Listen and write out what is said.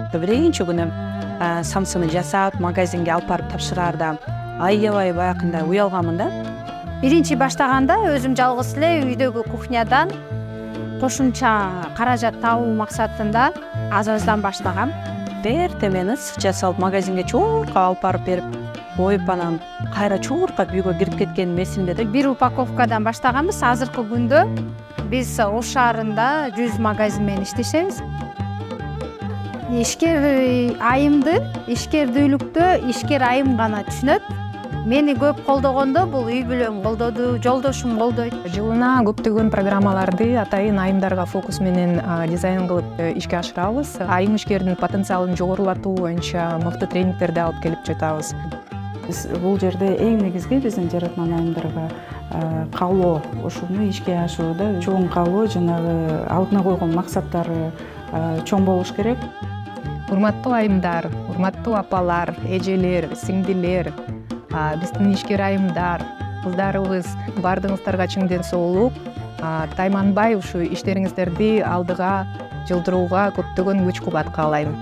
Ошентип биринчи күнү самсыны жасап магазинге алып барып тапшыраарда аябай баягындай уялганмын да. Биринчи баштаганда өзүм жалгыз эле үйдөгү кухнядан кошумча каражат табуу максатында аз-аздан баштагам. Эртең менен ысыкча салып магазинге чоорка алып барып берип коюп, анан кайра чоорка үйгө кирип кеткеним эсимде да. Бир упаковкадан баштаганбыз. Азыркы күндө биз Ош шаарында 100 магазин менен иштешебиз. Ишкер айымды, ишкердүүлүктө ишкер айым гана түшүнөт. Мени көп колдогондо бул үй бүлөм колдоду, жолдошум колдойт. Жылына көптөгөн программаларды атайын айымдарга фокус менен дизайн кылып ишке ашырабыз. Айым ишкердин потенциалын жогорулатуу боюнча мыкты тренингтерди алып келип жатабыз. Биз бул жерде эң негизги биздин жаратман айымдарга каалоо, ушуну ишке ашууда чоң каалоо, жанагы алдына койгон максаттары чоң болуш керек. Урматтуу айымдар, урматтуу апалар, эжелер, сиңдилер, биздин ишкер айымдар, кыздарыбыз, баардыгыңыздарга чың ден соолук, тайманбай ушу иштериңиздерди алдыга жылдырууга көптөгөн күч кубат каалайм.